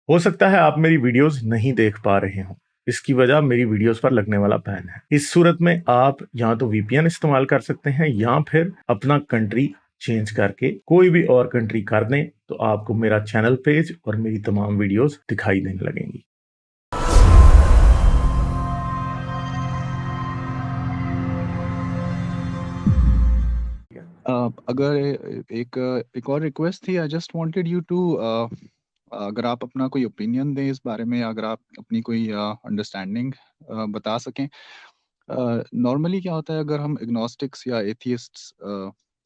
हो सकता है आप मेरी वीडियोस नहीं देख पा रहे हों। इसकी वजह मेरी वीडियोस पर लगने वाला बैन है। इस सूरत में आप या तो वीपीएन इस्तेमाल कर सकते हैं या फिर अपना कंट्री चेंज करके कोई भी और कंट्री कर दें, तो आपको मेरा चैनल पेज और मेरी तमाम वीडियोस दिखाई देने लगेंगी। अगर एक और रिक्वेस्ट थी, I just wanted you to, अगर आप अपना कोई ओपिनियन दें इस बारे में, अगर आप अपनी कोई अंडरस्टैंडिंग बता सकें। नॉर्मली क्या होता है, अगर हम एग्नोस्टिक्स या एथियस्ट्स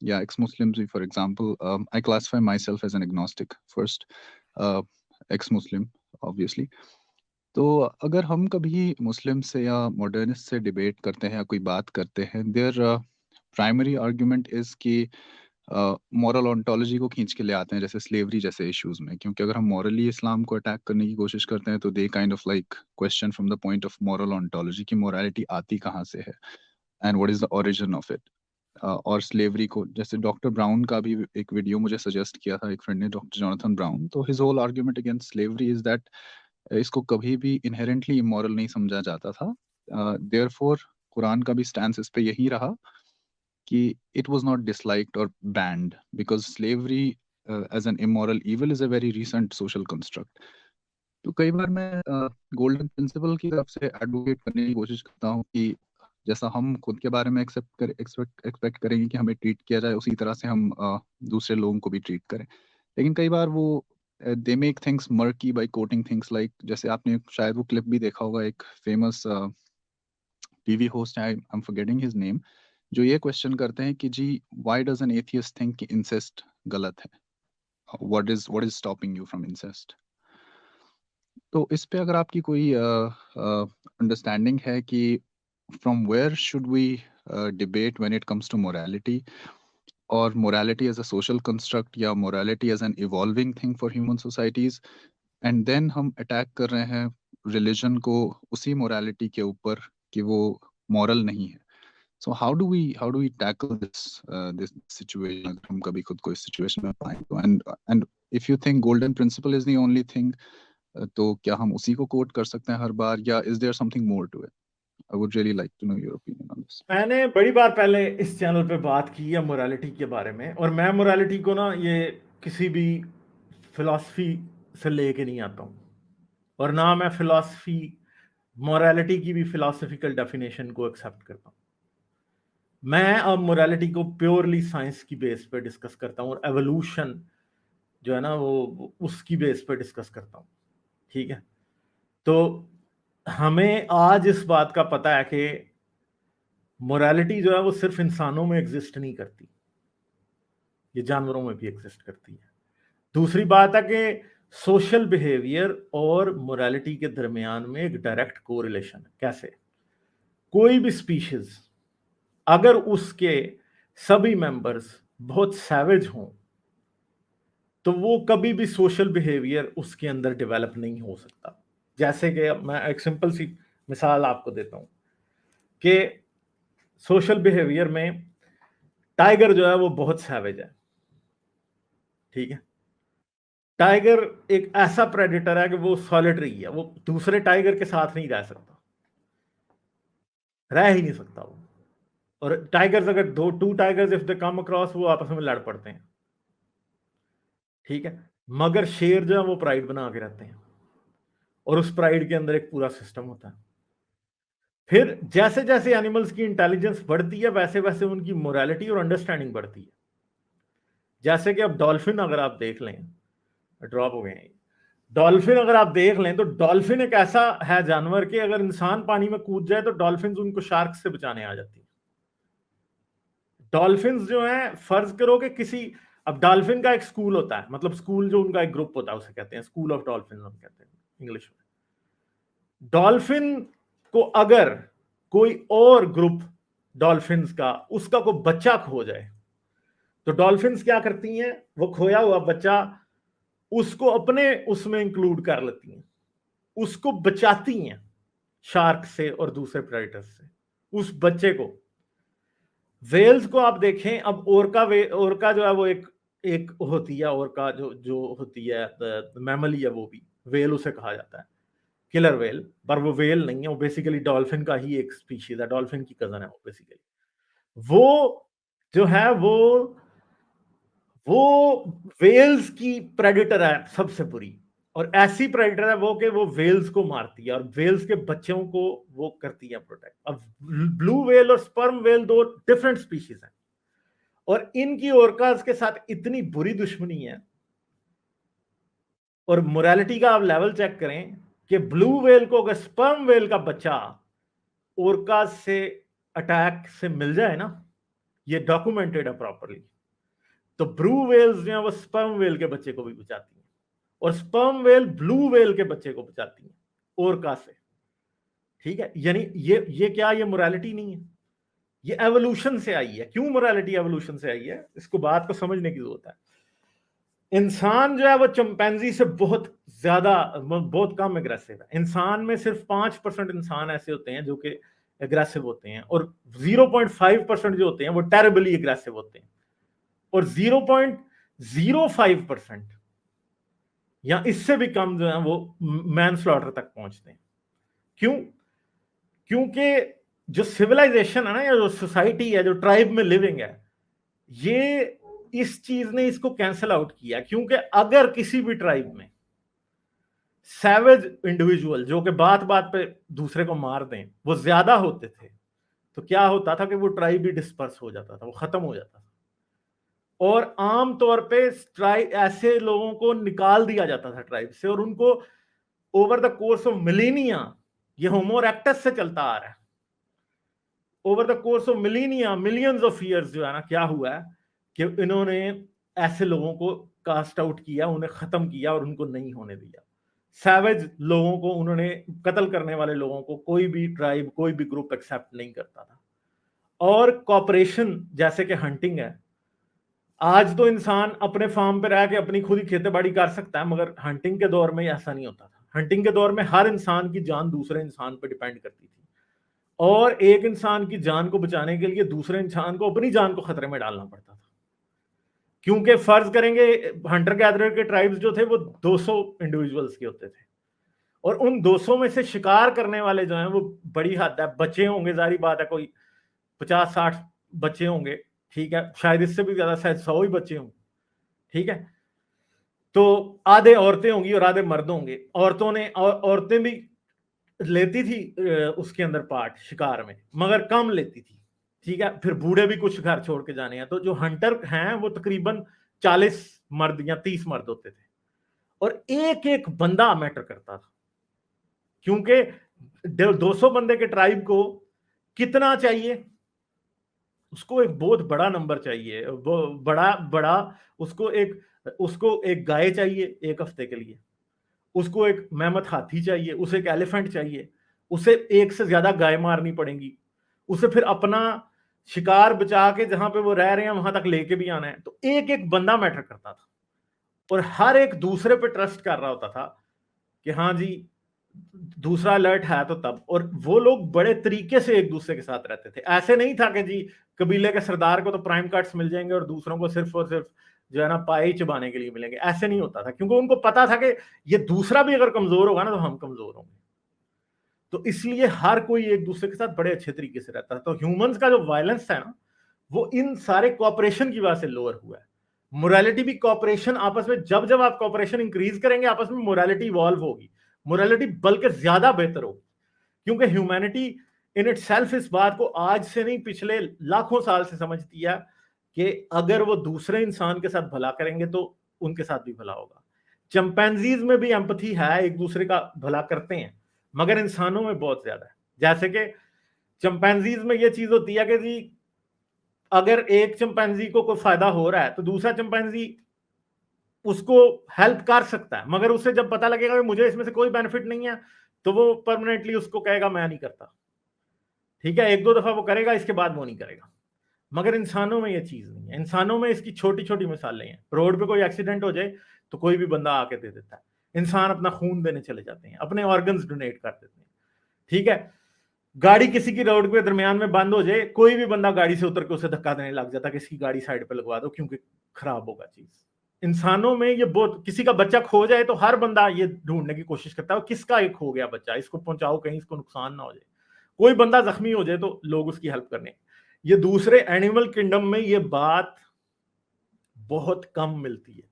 या एक्स मुस्लिम्स भी, for example I classify myself as an agnostic first, ex Muslim obviously. तो अगर हम कभी मुस्लिम से या मॉडर्निस्ट से डिबेट करते हैं या कोई बात करते हैं, देयर प्राइमरी आर्ग्यूमेंट इज कि मॉरल ऑन्टोलॉजी को खींच के ले आते हैं, जैसे स्लेवरी जैसे इश्यूज में। क्योंकि अगर हम मॉरली इस्लाम को अटैक करने की कोशिश करते हैं तो they kind of like question from the point of moral ontology की मोरालिटी आती कहाँ से है and what is the origin of it. और स्लेवरी को, जैसे डॉक्टर ब्राउन का भी एक वीडियो मुझे सजेस्ट किया था एक फ्रेंड ने, डॉक्टर जोनाथन ब्राउन, तो his whole argument against slavery is that इसको कभी भी इनहेरेंटली इमोरल नहीं समझा जाता था। देयरफॉर कुरान का भी स्टैंस इस पे यही रहा कि इट वाज नॉट डिसलाइक्ड और banned, because slavery as an immoral evil is a very recent social construct. तो कई बार मैं गोल्डन प्रिंसिपल की तरफ से एडवोकेट करने की कोशिश करता हूँ कि जैसा हम खुद के बारे में एक्सपेक्ट करेंगे कि हमें ट्रीट किया जाए, उसी तरह से हम दूसरे लोगों को भी ट्रीट करें। लेकिन कई बार वो they make things murky by quoting things like, जैसे आपने शायद वो क्लिप भी देखा होगा, एक फेमस टीवी होस्ट है, I am forgetting his name, जो ये क्वेश्चन करते हैं कि जी why does an atheist think कि इंसेस्ट गलत है, what is stopping you from incest. तो इस पे अगर आपकी कोई अंडरस्टैंडिंग है कि from where should we debate when it comes to morality, और morality as a social construct या morality as an evolving thing for human societies, and then हम अटैक कर रहे हैं रिलीजन को उसी मोरालिटी के ऊपर कि वो मॉरल नहीं है। So how do we tackle this situation, अगर हम कभी खुद को इस सिचुएशन में पाएं तो, and if you think golden principle is the only thing, तो क्या हम उसी को कोट कर सकते हैं हर बार, या is there something more to it? I would really like to know your opinion on this. मैंने बड़ी बार पहले इस चैनल पे बात की है मोरालिटी के बारे में, और मैं मोरालिटी को ना ये किसी भी फिलॉसफी से लेके नहीं आता हूँ, और ना मैं फिलॉसफी मोरालिटी की भी फिलॉसफिकल डेफिनेशन को एक्सेप्ट करता हूँ। मैं अब मोरालिटी को प्योरली साइंस की बेस पे डिस्कस करता हूँ, और एवोल्यूशन जो है ना वो उसकी बेस पे डिस्कस करता हूँ। ठीक है, तो हमें आज इस बात का पता है कि मोरालिटी जो है वो सिर्फ इंसानों में एग्जिस्ट नहीं करती, ये जानवरों में भी एग्जिस्ट करती है। दूसरी बात है कि सोशल बिहेवियर और मोरालिटी के दरमियान में एक डायरेक्ट कोरिलेशन है। कैसे? कोई भी स्पीशीज अगर उसके सभी मेंबर्स बहुत सैवेज हों तो वो कभी भी सोशल बिहेवियर उसके अंदर डेवलप नहीं हो सकता। जैसे कि मैं एक सिंपल सी मिसाल आपको देता हूं कि सोशल बिहेवियर में टाइगर जो है वो बहुत सैवेज है। ठीक है, टाइगर एक ऐसा प्रेडेटर है कि वो सॉलिटरी है, वो दूसरे टाइगर के साथ नहीं रह सकता, रह ही नहीं सकता वो। और टाइगर्स अगर two tigers if they come across, वो आपस में लड़ पड़ते हैं। ठीक है, मगर शेर जो है वो प्राइड बना के रहते हैं, और उस प्राइड के अंदर एक पूरा सिस्टम होता है। फिर जैसे जैसे एनिमल्स की इंटेलिजेंस बढ़ती है वैसे वैसे उनकी मोरालिटी और अंडरस्टैंडिंग बढ़ती है। जैसे कि अब डॉल्फिन अगर आप देख लें, ड्रॉप हो गए हैं, डॉल्फिन अगर आप देख लें तो डॉल्फिन एक ऐसा है जानवर कि अगर इंसान पानी में कूद जाए तो डॉल्फिन उनको शार्क से बचाने आ जाती है। डॉल्फिन जो है, फर्ज करो कि किसी, अब डॉल्फिन का एक स्कूल होता है, मतलब स्कूल जो उनका एक ग्रुप होता है उसे कहते हैं स्कूल ऑफ डॉल्फिन, हम कहते हैं इंग्लिश में। डॉल्फिन को अगर कोई और ग्रुप डॉल्फिन्स का उसका कोई बच्चा खो जाए तो डॉल्फिन्स क्या करती हैं, वो खोया हुआ बच्चा उसको अपने उसमें इंक्लूड कर लेती हैं, उसको बचाती हैं शार्क से और दूसरे प्रेडेटर्स से, उस बच्चे को। वेल्स को आप देखें, अब ओरका जो है वो एक एक होती है, ओरका जो जो होती है मैमल ही है वो भी। वेल उसे कहा जाता है, किलर वेल, पर वो वेल नहीं है, वो बेसिकली डॉल्फिन का ही एक स्पीशीज है, डॉल्फिन की कजन है वो बेसिकली। वो जो है वो वेल्स की प्रेडेटर है सबसे बुरी, और ऐसी प्रेडेटर है वो कि वो वेल्स को मारती है और वेल्स के बच्चों को वो करती है प्रोटेक्ट। अब ब्लू वेल और स्पर्म वेल दो डिफरेंट स्पीशीज हैं, और इनकी ओरकास के साथ इतनी बुरी दुश्मनी है, और मोरालिटी का आप लेवल चेक करें कि ब्लू वेल को अगर स्पर्म वेल का बच्चा ओरकास से अटैक से मिल जाए ना, ये डॉक्यूमेंटेड है प्रॉपरली, तो ब्लू वेल्स जो है वो स्पर्म वेल के बच्चे को भी बचाती हैं, और स्पर्म वेल ब्लू वेल के बच्चे को बचाती हैं ओरका से। ठीक है, यानी ये क्या, ये मोरालिटी नहीं है, ये एवोल्यूशन से आई है। क्यों मोरालिटी एवोल्यूशन से आई है, इसको बात को समझने की जरूरत है। इंसान जो है वो चिंपैंजी से बहुत ज्यादा, बहुत कम एग्रेसिव है। इंसान में सिर्फ 5% इंसान ऐसे होते हैं जो कि एग्रेसिव होते हैं, और 0.5% जो होते हैं वो टेरिबली एग्रेसिव होते हैं, और 0.05% या इससे भी कम जो है वो मैन स्लॉटर तक पहुंचते हैं। क्यों? क्योंकि जो सिविलाइजेशन है ना, या जो सोसाइटी है, जो ट्राइब में लिविंग है, ये इस चीज ने इसको कैंसिल आउट किया। क्योंकि अगर किसी भी ट्राइब में सैवेज इंडिविजुअल जो कि बात बात पे दूसरे को मार दें वो ज्यादा होते थे, तो क्या होता था कि वो ट्राइब भी डिस्पर्स हो जाता था, वो खत्म हो जाता था, और आम तौर पे ऐसे लोगों को निकाल दिया जाता था ट्राइब से, और उनको over the course of millennia, ये होमो इरेक्टस से चलता आ रहा है, over the course of millennia, millions of years जो है ना, क्या हुआ है कि इन्होंने ऐसे लोगों को कास्ट आउट किया, उन्हें खत्म किया और उनको नहीं होने दिया। सैवेज लोगों को, उन्होंने कत्ल करने वाले लोगों को कोई भी ट्राइब, कोई भी ग्रुप एक्सेप्ट नहीं करता था। और कॉपरेशन जैसे कि हंटिंग है, आज तो इंसान अपने फार्म पे रह के अपनी खुद ही खेती बाड़ी कर सकता है, मगर हंटिंग के दौर में ऐसा नहीं होता था। हंटिंग के दौर में हर इंसान की जान दूसरे इंसान पर डिपेंड करती थी, और एक इंसान की जान को बचाने के लिए दूसरे इंसान को अपनी जान को खतरे में डालना पड़ता था। क्योंकि फर्ज करेंगे हंटर गैदरर के ट्राइब्स जो थे वो 200 इंडिविजुअल्स के होते थे, और उन 200 में से शिकार करने वाले जो हैं वो बड़ी हद है, बच्चे होंगे, जारी बात है, कोई 50-60 बच्चे होंगे, ठीक है, शायद इससे भी ज्यादा, शायद 100 ही बच्चे होंगे, ठीक है। तो आधे औरतें होंगी और आधे मर्द होंगे। औरतें भी लेती थी उसके अंदर पार्ट शिकार में, मगर कम लेती थी, ठीक है। फिर बूढ़े भी कुछ घर छोड़ के जाने हैं, तो जो हंटर हैं वो तकरीबन 40 मर्द या 30 मर्द होते थे, और एक एक बंदा मैटर करता था। क्योंकि 200 बंदे के ट्राइब को कितना चाहिए, उसको एक बहुत बड़ा नंबर चाहिए, वो बड़ा बड़ा, उसको एक गाय चाहिए एक हफ्ते के लिए, उसको एक मेहमत हाथी चाहिए, उसे एक एलिफेंट चाहिए, उसे एक से ज्यादा गाय मारनी पड़ेंगी, उसे फिर अपना शिकार बचा के जहां पे वो रह रहे हैं वहां तक लेके भी आना है। तो एक एक बंदा मैटर करता था, और हर एक दूसरे पे ट्रस्ट कर रहा होता था कि हाँ जी दूसरा अलर्ट है तो तब। और वो लोग बड़े तरीके से एक दूसरे के साथ रहते थे, ऐसे नहीं था कि जी कबीले के सरदार को तो प्राइम कार्ड्स मिल जाएंगे और दूसरों को सिर्फ और सिर्फ जो है ना पाए चबाने के लिए मिलेंगे, ऐसे नहीं होता था। क्योंकि उनको पता था कि ये दूसरा भी अगर कमजोर होगा ना तो हम कमजोर होंगे, तो इसलिए हर कोई एक दूसरे के साथ बड़े अच्छे तरीके से रहता है। तो ह्यूमंस का जो वायलेंस है ना, वो इन सारे कॉपरेशन की वजह से लोअर हुआ है। मोरालिटी भी कॉपरेशन, आपस में जब जब आप कॉपरेशन इंक्रीज करेंगे आपस में मोरालिटी इवॉल्व होगी, मोरालिटी बल्कि ज्यादा बेहतर होगी। क्योंकि ह्यूमैनिटी इन इटसेल्फ इस बात को आज से नहीं पिछले लाखों साल से समझती है कि अगर वो दूसरे इंसान के साथ भला करेंगे तो उनके साथ भी भला होगा। चिंपैंजीज में भी एम्पैथी है, एक दूसरे का भला करते हैं, मगर इंसानों में बहुत ज्यादा है। जैसे कि चिंपैंजीज में ये चीज होती है कि जी अगर एक चिंपैंजी को कोई फायदा हो रहा है तो दूसरा चिंपैंजी उसको हेल्प कर सकता है, मगर उसे जब पता लगेगा कि मुझे इसमें से कोई बेनिफिट नहीं है तो वो परमानेंटली उसको कहेगा मैं नहीं करता, ठीक है। एक दो दफा वो करेगा, इसके बाद वो नहीं करेगा। मगर इंसानों में ये चीज नहीं है। इंसानों में इसकी छोटी छोटी मिसालें हैं। रोड पे कोई एक्सीडेंट हो जाए तो कोई भी बंदा आके दे देता है, इंसान अपना खून देने चले जाते हैं, अपने ऑर्गन्स डोनेट कर देते हैं, ठीक है। गाड़ी किसी की रोड पे दरमियान में बंद हो जाए, कोई भी बंदा गाड़ी से उतर के उसे धक्का देने लग जाता है कि इसकी गाड़ी साइड पे लगवा दो क्योंकि खराब होगा चीज। इंसानों में ये बहुत, किसी का बच्चा खो जाए तो हर बंदा ये ढूंढने की कोशिश करता है किसका एक खो गया बच्चा, इसको पहुंचाओ कहीं, इसको नुकसान ना हो जाए। कोई बंदा जख्मी हो जाए तो लोग उसकी हेल्प करने। ये दूसरे एनिमल किंगडम में ये बात बहुत कम मिलती है,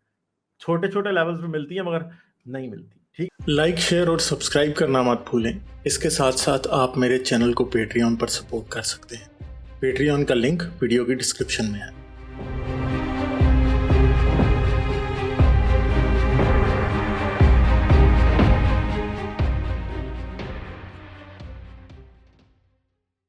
छोटे छोटे लेवल्स पे मिलती है मगर नहीं मिलती। ठीक, लाइक, शेयर और सब्सक्राइब करना मत भूलें। इसके साथ साथ आप मेरे चैनल को पेट्रियन पर सपोर्ट कर सकते हैं। पेट्रियन का लिंक वीडियो की डिस्क्रिप्शन में है।